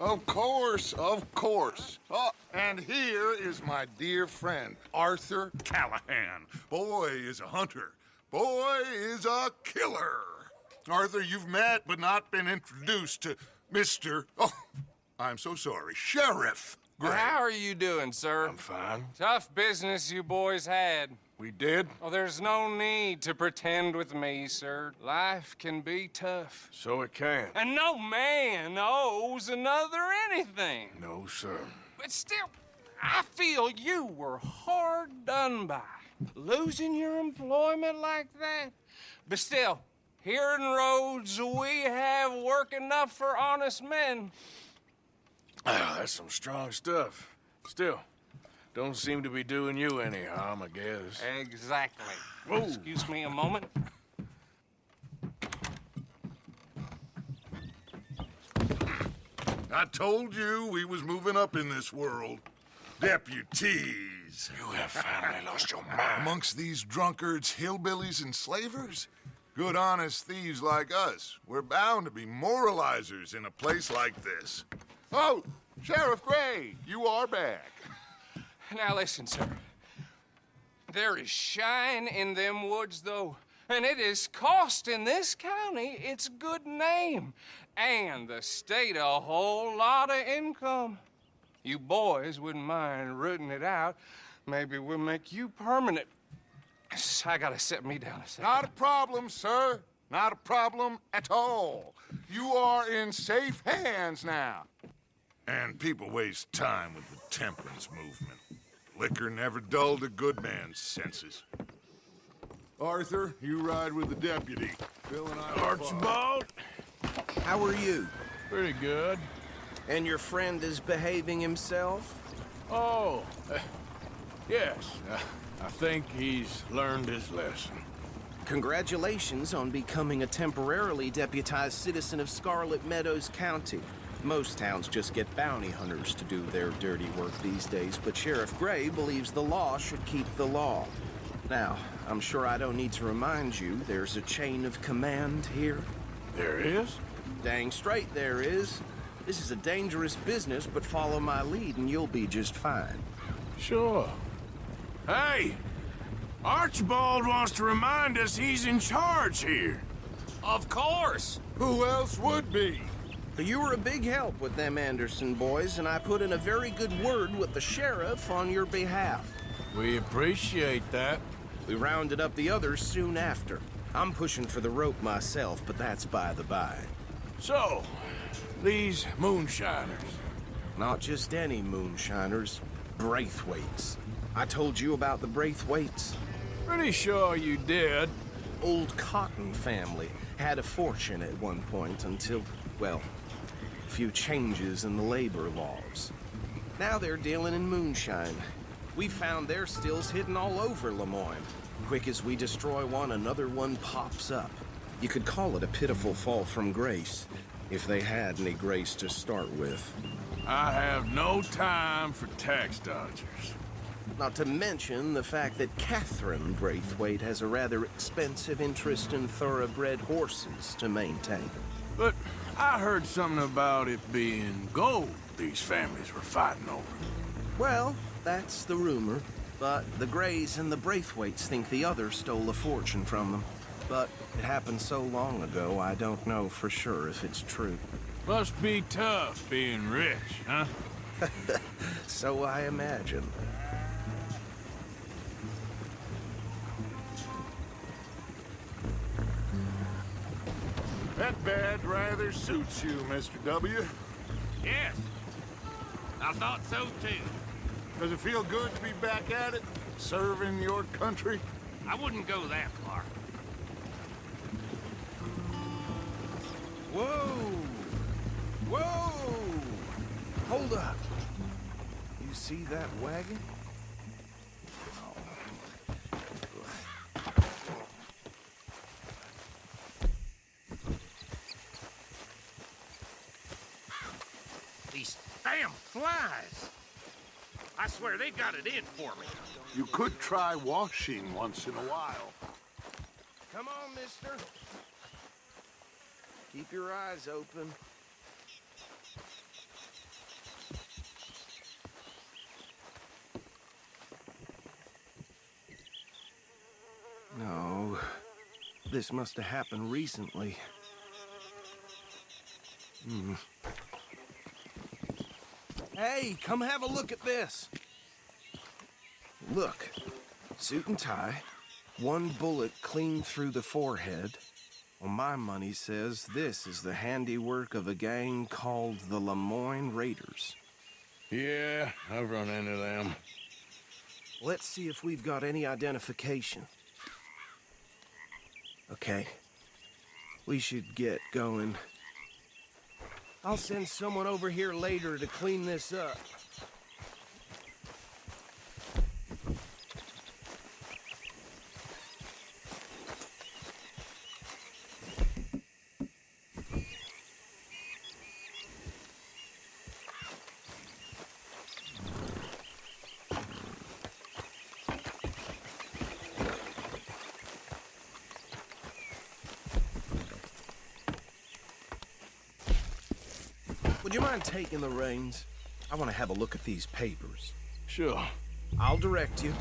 Of course, of course. Oh, and here is my dear friend, Arthur Callahan. Boy is a hunter. Boy is a killer. Arthur, you've met but not been introduced to Mr. Oh, I'm so sorry, Sheriff Gray. How are you doing, sir? I'm fine. Tough business you boys had. We did? Oh, there's no need to pretend with me, sir. Life can be tough. So it can. And no man owes another anything. No, sir. But still, I feel you were hard done by. Losing your employment like that. But still, here in Rhodes, we have work enough for honest men. Ah, that's some strong stuff. Still, don't seem to be doing you any harm, I guess. Exactly. Whoa. Excuse me a moment. I told you we was moving up in this world. Deputies. You have finally lost your mind. Amongst these drunkards, hillbillies, and slavers? Good, honest thieves like us. We're bound to be moralizers in a place like this. Oh, Sheriff Gray, you are back. Now listen, sir. There is shine in them woods, though, and it is costing this county its good name and the state a whole lot of income. You boys wouldn't mind rooting it out. Maybe we'll make you permanent. I gotta set me down a second. Not a problem, sir. Not a problem at all. You are in safe hands now. And people waste time with the temperance movement. Liquor never dulled a good man's senses. Arthur, you ride with the deputy. Bill and I... Archibald? How are you? Pretty good. And your friend is behaving himself? Oh, yes. I think he's learned his lesson. Congratulations on becoming a temporarily deputized citizen of Scarlet Meadows County. Most towns just get bounty hunters to do their dirty work these days, but Sheriff Gray believes the law should keep the law. Now, I'm sure I don't need to remind you there's a chain of command here. There is? Dang straight there is. This is a dangerous business, but follow my lead and you'll be just fine. Sure. Hey! Archibald wants to remind us he's in charge here. Of course. Who else would be? You were a big help with them Anderson boys, and I put in a very good word with the sheriff on your behalf. We appreciate that. We rounded up the others soon after. I'm pushing for the rope myself, but that's by the by. So, these moonshiners. Not just any moonshiners, Braithwaites. I told you about the Braithwaites? Pretty sure you did. Old Cotton family had a fortune at one point until, well, a few changes in the labor laws. Now they're dealing in moonshine. We found their stills hidden all over Lemoyne. Quick as we destroy one, another one pops up. You could call it a pitiful fall from grace, if they had any grace to start with. I have no time for tax dodgers. Not to mention the fact that Catherine Braithwaite has a rather expensive interest in thoroughbred horses to maintain. But I heard something about it being gold these families were fighting over. Well, that's the rumor. But the Grays and the Braithwaites think the other stole a fortune from them. But it happened so long ago, I don't know for sure if it's true. Must be tough being rich, huh? So I imagine. That bed rather suits you, Mr. W. Yes, I thought so too. Does it feel good to be back at it, serving your country? I wouldn't go that far. Whoa! Whoa! Hold up. You see that wagon? These damn flies. I swear they got it in for me. You could try washing once in a while. Come on, mister. Keep your eyes open. This must have happened recently. Hey, come have a look at this. Look, suit and tie, one bullet clean through the forehead. Well, my money says this is the handiwork of a gang called the Lemoyne Raiders. Yeah, I've run into them. Let's see if we've got any identification. Okay. We should get going. I'll send someone over here later to clean this up. Would you mind taking the reins? I want to have a look at these papers. Sure. I'll direct you.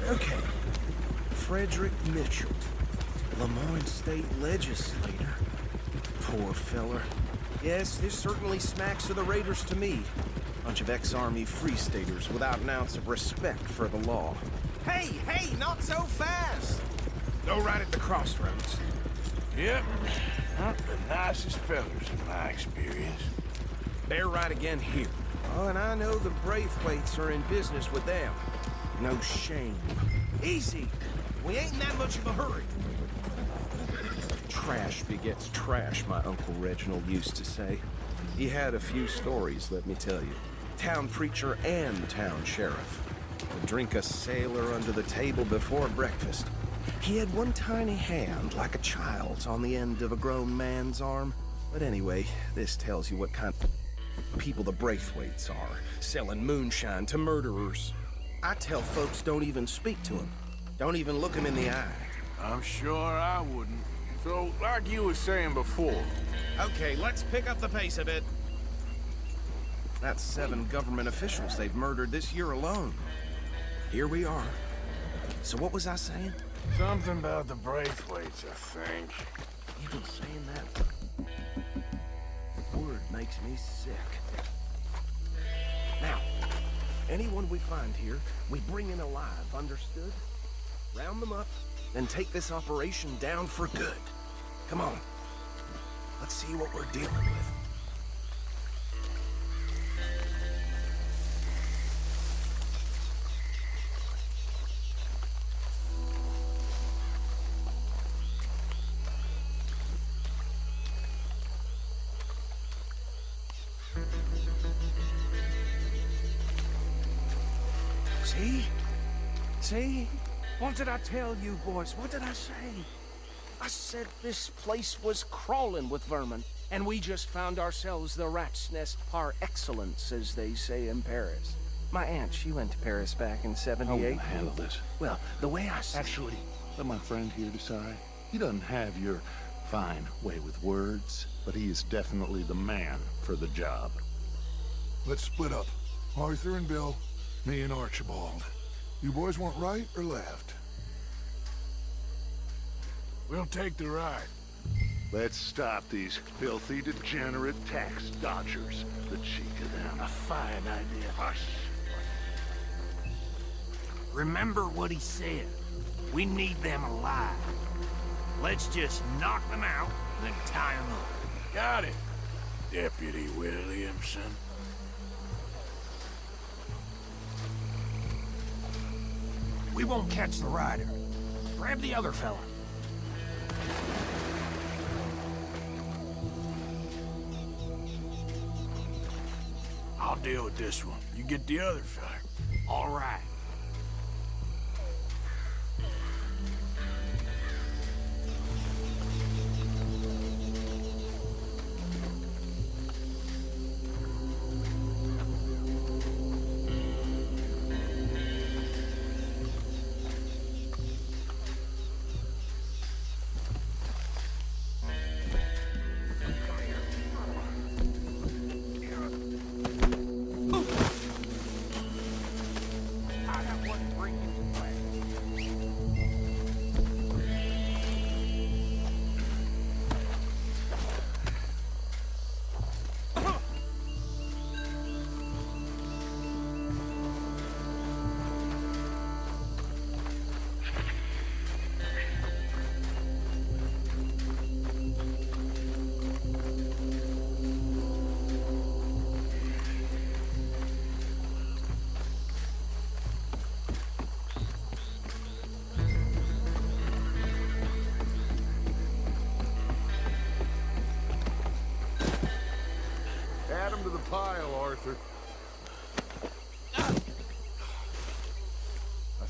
Okay. Frederick Mitchell, Lemoyne State Legislator. Poor feller. Yes, this certainly smacks of the Raiders to me. Bunch of ex-Army Free Staters without an ounce of respect for the law. Hey, not so fast! Go right at the crossroads. Yep. Not the nicest fellers in my experience. They're right again here. Oh, and I know the Braithwaites are in business with them. No shame. Easy. We ain't in that much of a hurry. Trash begets trash, my Uncle Reginald used to say. He had a few stories, let me tell you. Town preacher and town sheriff. Would drink a sailor under the table before breakfast. He had one tiny hand, like a child's, on the end of a grown man's arm. But anyway, this tells you what kind of people the Braithwaites are, selling moonshine to murderers. I tell folks don't even speak to him. Don't even look him in the eye. I'm sure I wouldn't. So, like you were saying before. Okay, let's pick up the pace a bit. That's 7 government officials they've murdered this year alone. Here we are. So what was I saying? Something about the Braithwaites, I think. Even saying that word makes me sick. Now, anyone we find here, we bring in alive, understood? Round them up, then take this operation down for good. Come on. Let's see what we're dealing with. See? What did I tell you, boys? What did I say? I said this place was crawling with vermin, and we just found ourselves the rat's nest par excellence, as they say in Paris. My aunt, she went to Paris back in '78. I won't handle this. Well, the way I see Actually, let my friend here decide. He doesn't have your fine way with words, but he is definitely the man for the job. Let's split up. Arthur and Bill, me and Archibald. You boys want right or left? We'll take the ride. Let's stop these filthy, degenerate tax dodgers. The cheek of them. A fine idea. Hush. Remember what he said. We need them alive. Let's just knock them out, then tie them up. Got it, Deputy Williamson. We won't catch the rider. Grab the other fella. I'll deal with this one. You get the other fella. All right.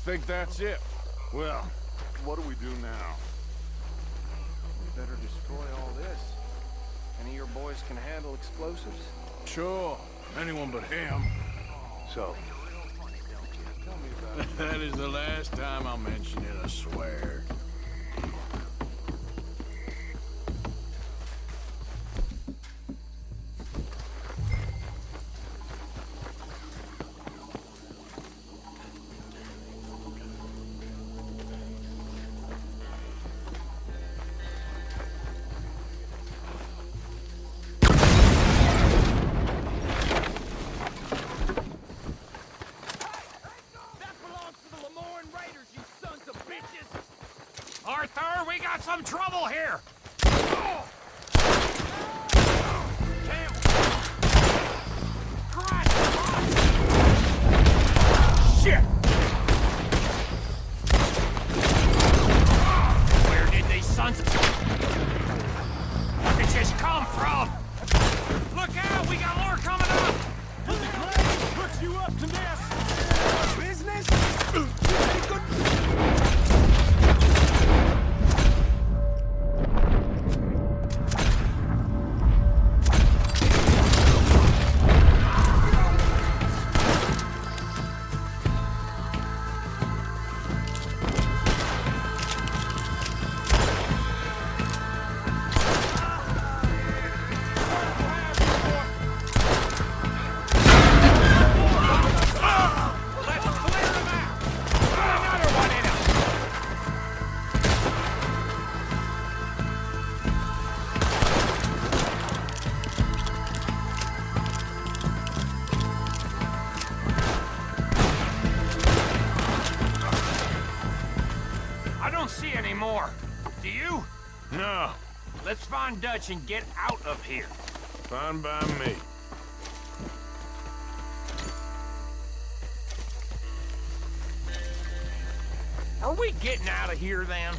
think that's it. Well, what do we do now? We better destroy all this. Any of your boys can handle explosives? Sure, anyone but him. So, That is the last time I'll mention it, I swear. Arthur, we got some trouble here! Shit! Where did these sons of bitches come from? Look out, we got more coming up! Puts you up to this! Business? See any more. Do you? No, Let's find Dutch and get out of here. fine by me. Are we getting out of here then?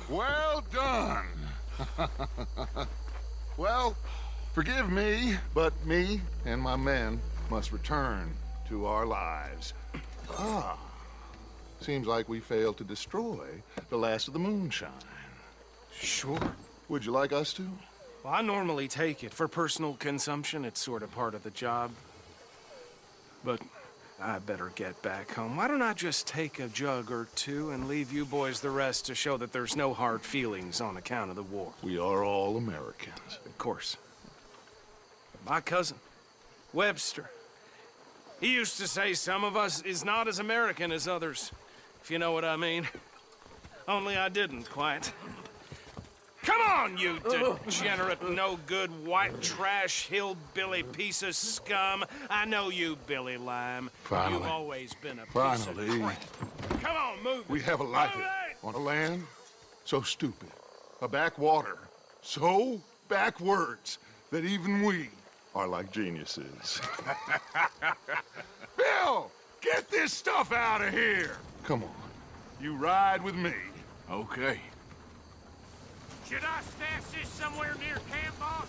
Well done. well, forgive me, but me and my men must return to our lives. Seems like we failed to destroy the last of the moonshine. Sure. Would you like us to? Well, I normally take it. For personal consumption, it's sort of part of the job. But I better get back home. Why don't I just take a jug or two and leave you boys the rest to show that there's no hard feelings on account of the war? We are all Americans. Of course. My cousin, Webster, he used to say some of us is not as American as others, if you know what I mean. Only I didn't quite. Come on, you degenerate, no-good, white trash, hillbilly piece of scum. I know you, Billy Lime. Finally. You've always been a piece Finally. of crap. Come on, move it. We have a life Move it! on a land so stupid, a backwater so backwards that even we are like geniuses. Bill, get this stuff out of here. Come on. You ride with me. Okay. Should I stash this somewhere near camp, boss?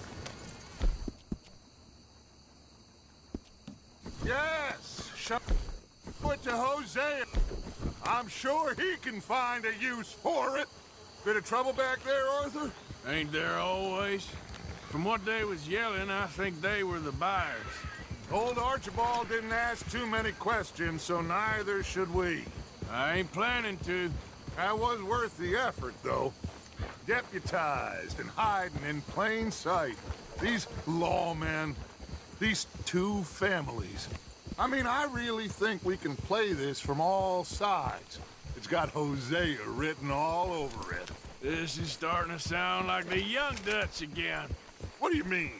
Yes, show it to Hosea. I'm sure he can find a use for it. Bit of trouble back there, Arthur? Ain't there always? From what they was yelling, I think they were the buyers. Old Archibald didn't ask too many questions, so neither should we. I ain't planning to. That was worth the effort, though. Deputized and hiding in plain sight. These lawmen, these two families. I mean, I really think we can play this from all sides. It's got Hosea written all over it. This is starting to sound like the young Dutch again. What do you mean,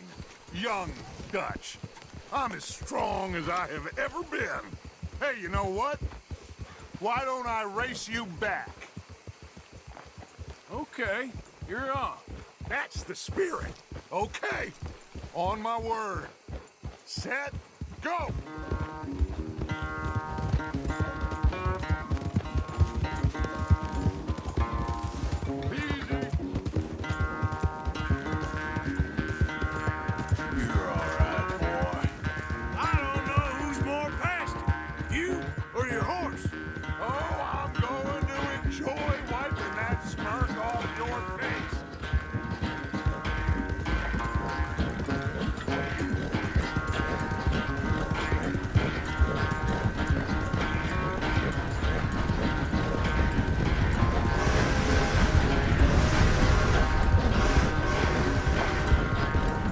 young Dutch? I'm as strong as I have ever been. Hey, you know what? Why don't I race you back? Okay, you're on. That's the spirit. Okay, on my word. set, go! You're all right, boy. I don't know who's more past it, you or your horse. Oh, I'm going to enjoy wiping that smirk off your face.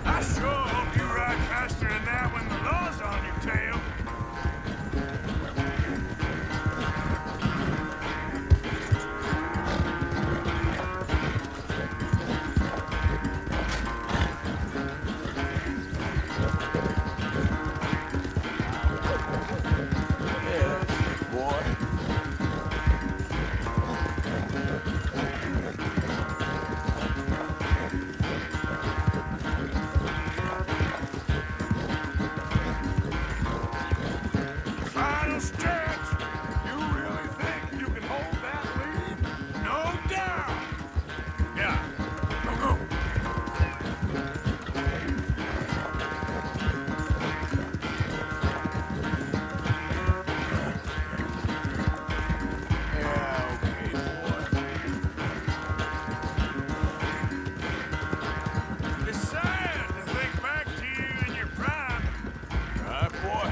I sure hope you ride faster than that when the law's on your tail. Yeah, boy. Final stretch. You really think you can hold that lead? No doubt. Yeah. Go, go. Yeah, okay, boy. It's sad to think back to you in your prime. Right, boy?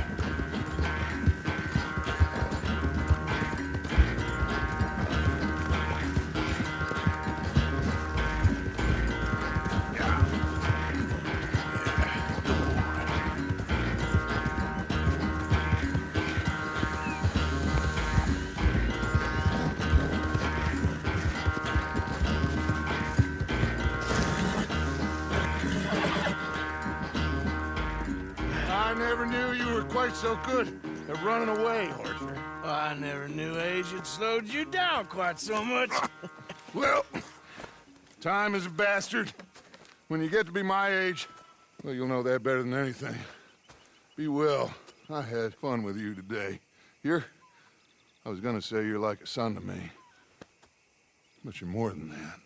I never knew you were quite so good at running away, Arthur. I never knew age had slowed you down quite so much. Well, time is a bastard. When you get to be my age, well, you'll know that better than anything. Be well. I had fun with you today. I was gonna say you're like a son to me. But you're more than that.